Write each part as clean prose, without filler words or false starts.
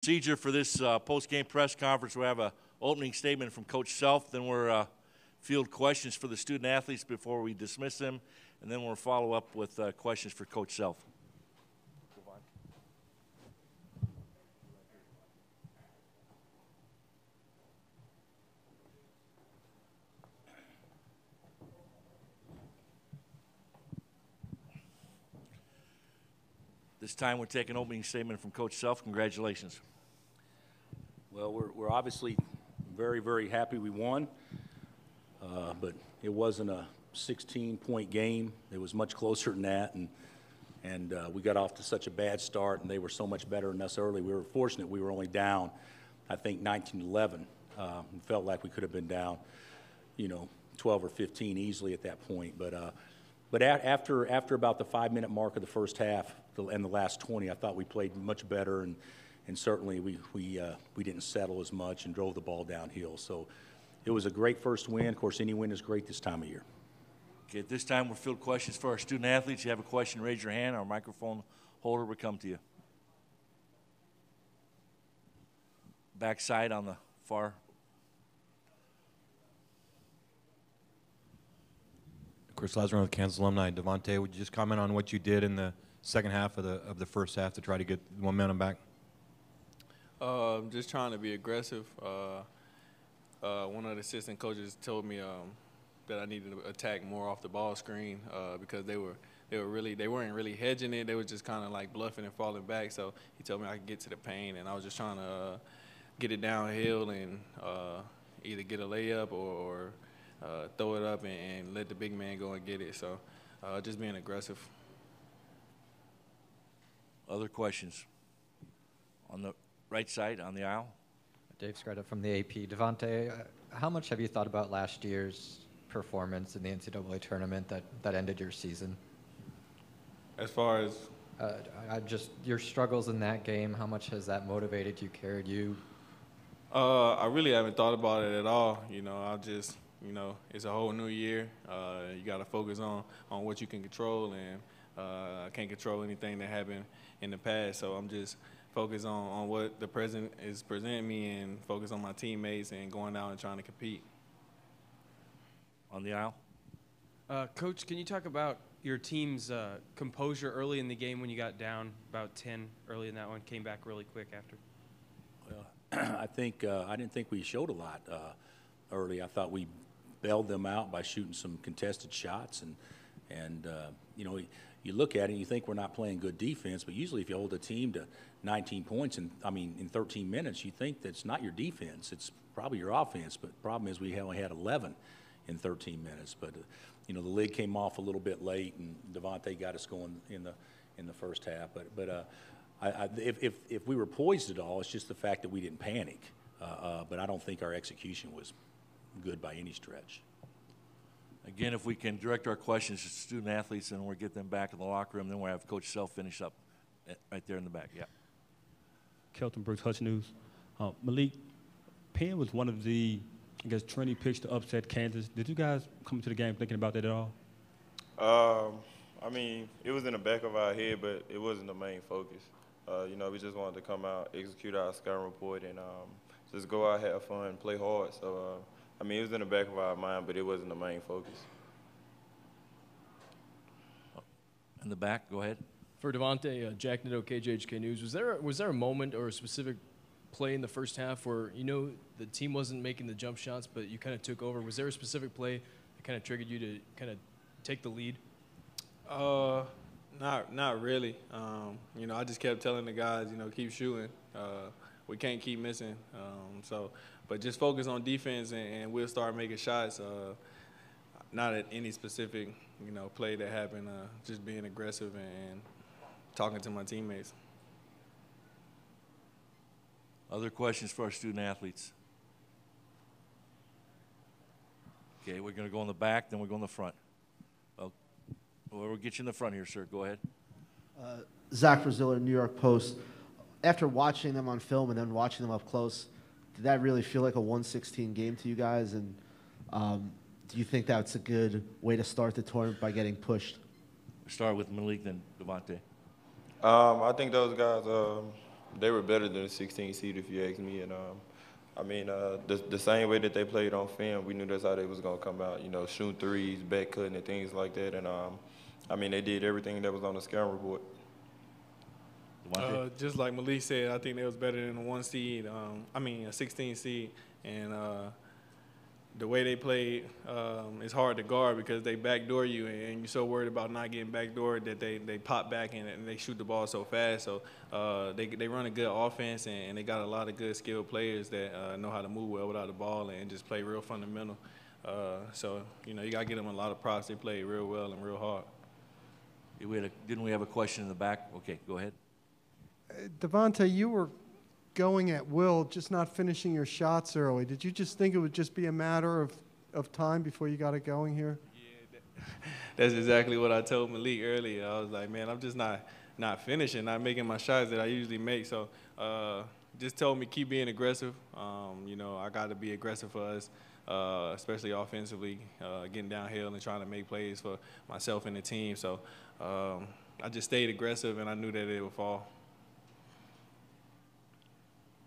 Procedure for this post-game press conference, we have an opening statement from Coach Self, then we'll field questions for the student athletes before we dismiss them, and then we'll follow up with questions for Coach Self. This time we're taking an opening statement from Coach Self. Congratulations. Well, we're obviously very, very happy we won, but it wasn't a 16-point game. It was much closer than that, and we got off to such a bad start, and they were so much better than us early. We were fortunate we were only down, I think, 19-11. Felt like we could have been down, 12 or 15 easily at that point. But after about the 5-minute mark of the first half and the last 20, I thought we played much better, and certainly we didn't settle as much and drove the ball downhill. So it was a great first win. Of course, any win is great this time of year. Okay, at this time we'll field questions for our student athletes. If you have a question, raise your hand. Our microphone holder will come to you. Backside on the far. Chris Lasner with Kansas Alumni. Devontae, would you just comment on what you did in the second half of the first half to try to get the momentum back? Just trying to be aggressive. One of the assistant coaches told me that I needed to attack more off the ball screen because they weren't really hedging it. They were just kind of like bluffing and falling back. So he told me I could get to the paint, and I was just trying to get it downhill and either get a layup or throw it up and let the big man go and get it. So just being aggressive. Other questions? On the right side, on the aisle. Dave Skretta from the AP. Devontae, how much have you thought about last year's performance in the NCAA tournament that ended your season? As far as? Just your struggles in that game, how much has that motivated you, carried you? I really haven't thought about it at all. I'll just, it's a whole new year. You got to focus on what you can control, and I can't control anything that happened in the past, so I'm just focused on what the present is presenting me and focus on my teammates and going out and trying to compete. On the aisle. Coach, can you talk about your team's composure early in the game when you got down about 10 early in that one, came back really quick after? Well, I didn't think we showed a lot early. I thought we bailed them out by shooting some contested shots, and you look at it and you think we're not playing good defense, but usually if you hold a team to 19 points in 13 minutes, you think that's not your defense. It's probably your offense, but the problem is we only had 11 in 13 minutes. But, the lid came off a little bit late, and Devontae got us going in the first half. But if we were poised at all, it's just the fact that we didn't panic. But I don't think our execution was good by any stretch. Again, if we can direct our questions to student athletes and we'll get them back in the locker room, then we'll have Coach Self finish up right there in the back. Yeah. Kelton Brooks, Hutch News. Malik, Penn was one of the, trendy picks to upset Kansas. Did you guys come into the game thinking about that at all? It was in the back of our head, but it wasn't the main focus. We just wanted to come out, execute our scouting report, and just go out, have fun, play hard. So, it was in the back of our mind, but it wasn't the main focus. In the back, go ahead. For Devontae, Jack Nadeau, KJHK News, was there a moment or a specific play in the first half where the team wasn't making the jump shots, but you kind of took over? Was there a specific play that kind of triggered you to kind of take the lead? Not really. I just kept telling the guys, keep shooting. We can't keep missing. But just focus on defense and we'll start making shots. Not at any specific, play that happened. Just being aggressive and talking to my teammates. Other questions for our student athletes? Okay, we're going to go in the back, then we'll go in the front. We'll get you in the front here, sir. Go ahead. Zach Braziller, New York Post. After watching them on film and then watching them up close, did that really feel like a 1-16 game to you guys? And do you think that's a good way to start the tournament by getting pushed? Start with Malik, then Devontae. I think those guys they were better than the 16 seed if you ask me. And I mean, the same way that they played on film, we knew that's how they was gonna come out. You know, shooting threes, back cutting, and things like that. And I mean, they did everything that was on the scouting report. Just like Malik said, I think they was better than a 1 seed. A 16 seed, and the way they played, it's hard to guard because they backdoor you, and you're so worried about not getting backdoored that they pop back and they shoot the ball so fast. So they run a good offense, and they got a lot of good skilled players that know how to move well without the ball and just play real fundamental. So you know, you got to give them a lot of props. They played real well and real hard. Didn't we have a question in the back? Okay, go ahead. Devontae, you were going at will, just not finishing your shots early. Did you just think it would just be a matter of time before you got it going here? Yeah, that's exactly what I told Malik earlier. I was like, man, I'm just not finishing, not making my shots that I usually make. So just told me keep being aggressive. You know, I got to be aggressive for us, especially offensively, getting downhill and trying to make plays for myself and the team. So I just stayed aggressive, and I knew that it would fall.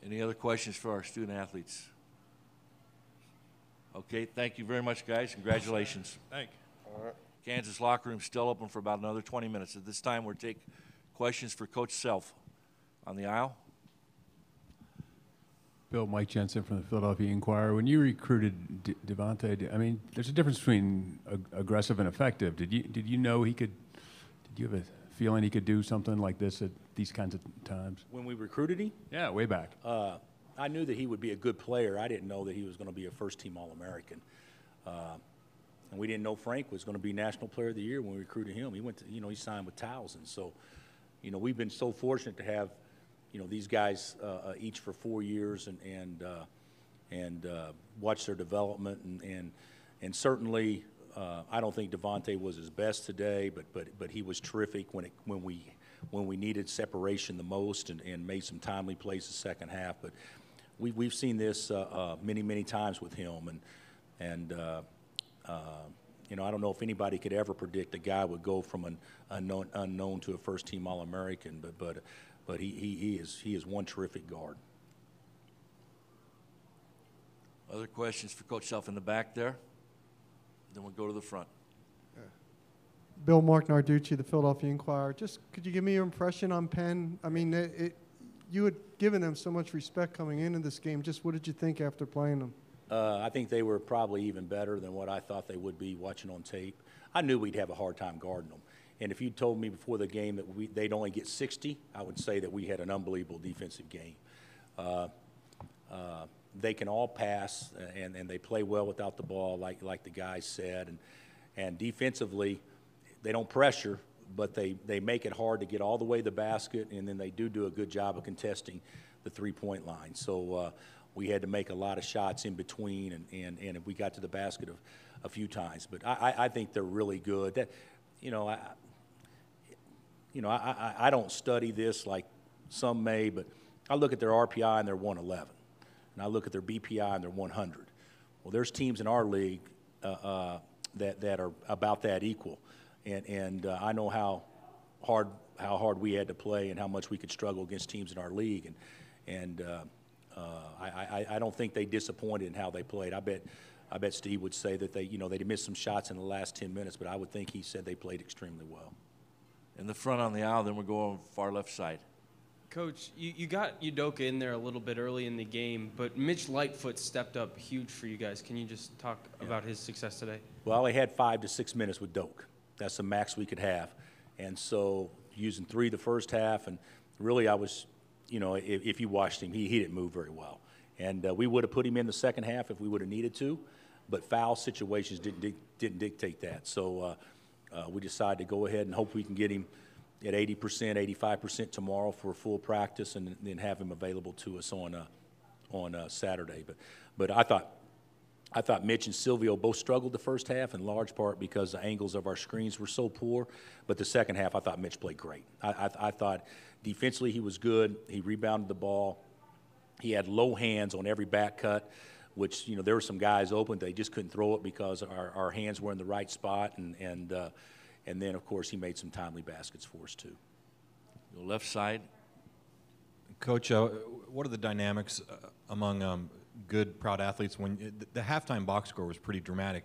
Any other questions for our student athletes? Okay, thank you very much, guys. Congratulations. Thank you. All right. Kansas locker room still open for about another 20 minutes. At this time, we'll take questions for Coach Self. On the aisle. Bill, Mike Jensen from the Philadelphia Inquirer. When you recruited Devontae, I mean, there's a difference between aggressive and effective. Did you know he could? Did you have a feeling he could do something like this at these kinds of times? When we recruited him? Yeah, way back. I knew that he would be a good player. I didn't know that he was going to be a first-team All-American. And we didn't know Frank was going to be National Player of the Year when we recruited him. He went to, he signed with Towson. So, we've been so fortunate to have, these guys each for 4 years and watch their development. And certainly, I don't think Devontae was his best today, but he was terrific when we needed separation the most and made some timely plays the second half. But we've seen this many times with him, and I don't know if anybody could ever predict a guy would go from an unknown to a first-team All-American, but he is one terrific guard. Other questions for Coach Self in the back there? Then we'll go to the front. Bill, Mark Narducci, the Philadelphia Inquirer. Just could you give me your impression on Penn? I mean, you had given them so much respect coming into this game. Just what did you think after playing them? I think they were probably even better than what I thought they would be watching on tape. I knew we'd have a hard time guarding them. And if you told me before the game that they'd only get 60, I would say that we had an unbelievable defensive game. They can all pass, and they play well without the ball, like the guys said. And defensively, they don't pressure, but they make it hard to get all the way to the basket, and then they do a good job of contesting the three-point line. So we had to make a lot of shots in between, and we got to the basket a few times. But I think they're really good. I don't study this like some may, but I look at their RPI and they're 111. And I look at their BPI and they're 100. Well, there's teams in our league that are about that equal. And I know how hard we had to play and how much we could struggle against teams in our league. And I don't think they disappointed in how they played. I bet Steve would say that they missed some shots in the last 10 minutes, but I would think he said they played extremely well. In the front on the aisle, then we'll go on far left side. Coach, you got Udoka in there a little bit early in the game, but Mitch Lightfoot stepped up huge for you guys. Can you just talk about his success today? Well, they had 5 to 6 minutes with Doak. That's the max we could have. And so using 3 the first half, and really I was, if you watched him, he didn't move very well. And we would have put him in the second half if we would have needed to, but foul situations didn't dictate that. So we decided to go ahead and hope we can get him at 80%, 85% tomorrow for a full practice, and then have him available to us on Saturday. But I thought Mitch and Silvio both struggled the first half in large part because the angles of our screens were so poor. But the second half, I thought Mitch played great. I thought defensively he was good. He rebounded the ball. He had low hands on every back cut, which there were some guys open. They just couldn't throw it because our hands were in the right spot. And then, of course, he made some timely baskets for us, too. Go left side. Coach, what are the dynamics among good, proud athletes when the halftime box score was pretty dramatic?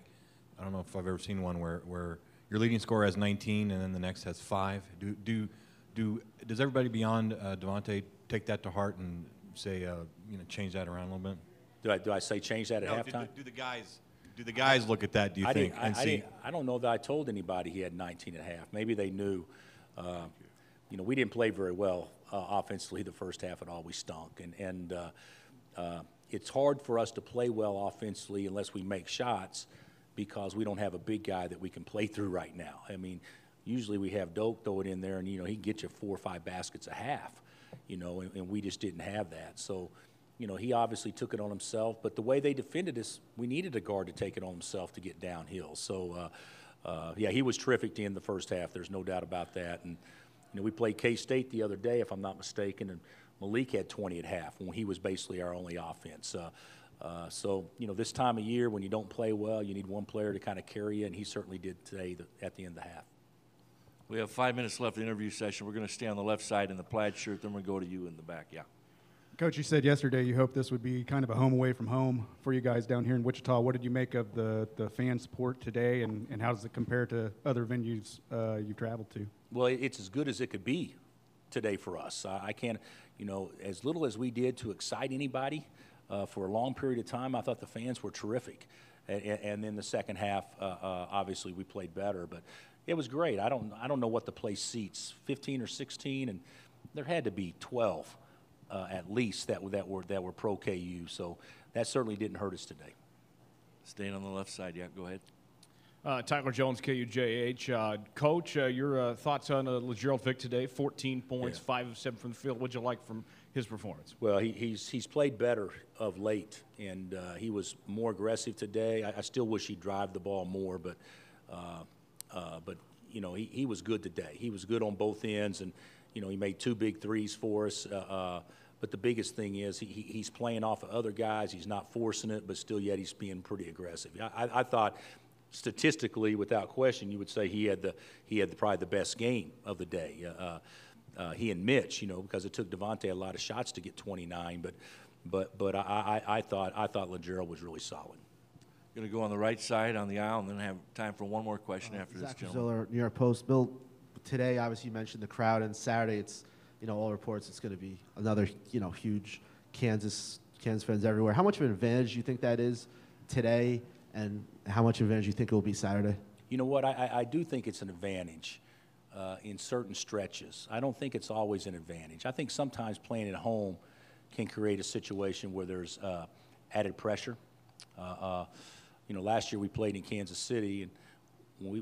I don't know if I've ever seen one where your leading scorer has 19 and then the next has 5. Does everybody beyond Devontae take that to heart and say, change that around a little bit? Do I say change that at halftime? Do the guys look at that, do you think, and see? I don't know that I told anybody he had 19 and a half. Maybe they knew. We didn't play very well offensively the first half at all. We stunk. And it's hard for us to play well offensively unless we make shots because we don't have a big guy that we can play through right now. I mean, usually we have Doak throw it in there, and, he can get you 4 or 5 baskets a half, and we just didn't have that. So, he obviously took it on himself. But the way they defended us, we needed a guard to take it on himself to get downhill. So, he was terrific to end the first half. There's no doubt about that. And, we played K-State the other day, if I'm not mistaken, and Malik had 20 at half when he was basically our only offense. So, this time of year when you don't play well, you need one player to kind of carry you, and he certainly did today at the end of the half. We have 5 minutes left in the interview session. We're going to stay on the left side in the plaid shirt, then we'll go to you in the back. Yeah. Coach, you said yesterday you hoped this would be kind of a home away from home for you guys down here in Wichita. What did you make of the fan support today, and how does it compare to other venues you've traveled to? Well, it's as good as it could be today for us. I can't, as little as we did to excite anybody for a long period of time, I thought the fans were terrific. And then the second half, obviously we played better, but it was great. I don't know what the place seats, 15 or 16, and there had to be 12 at least that were pro KU. So that certainly didn't hurt us today. Staying on the left side, yeah, go ahead. Tyler Jones, KUJH. Coach, your thoughts on LeGerald Vick today? 14 points, 5 of 7 from the field. What'd you like from his performance? Well, he's played better of late, and he was more aggressive today. I still wish he'd drive the ball more, but he was good today. He was good on both ends, and he made 2 big threes for us. But the biggest thing is he's playing off of other guys. He's not forcing it, but still yet he's being pretty aggressive. I thought statistically, without question, you would say he had probably the best game of the day. He and Mitch, because it took Devontae a lot of shots to get 29. But I thought LeGerald was really solid. Going to go on the right side on the aisle, and then have time for one more question after this, gentleman. Ziller, New York Post. Bill, today obviously you mentioned the crowd, and Saturday it's all reports it's going to be another huge Kansas fans everywhere. How much of an advantage do you think that is today, and how much advantage do you think it will be Saturday? You know what? I do think it's an advantage in certain stretches. I don't think it's always an advantage. I think sometimes playing at home can create a situation where there's added pressure. Last year we played in Kansas City, and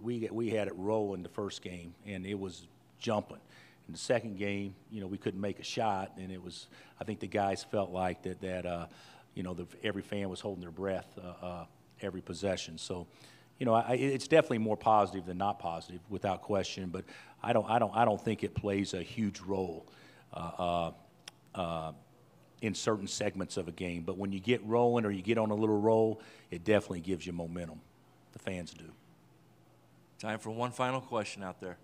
we had it rolling the first game, and it was jumping. In the second game, we couldn't make a shot, and it was. I think the guys felt like that every fan was holding their breath every possession. So, it's definitely more positive than not positive, without question. But I don't think it plays a huge role in certain segments of a game. But when you get rolling or you get on a little roll, it definitely gives you momentum. The fans do. Time for one final question out there.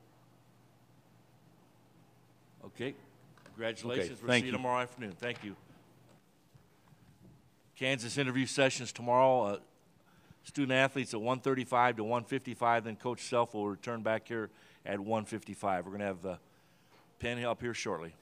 Okay. Congratulations. Okay, We'll see you tomorrow afternoon. Thank you. Kansas interview sessions tomorrow. Student athletes at 1:35 to 1:55. Then Coach Self will return back here at 1:55. We're going to have Penn up here shortly.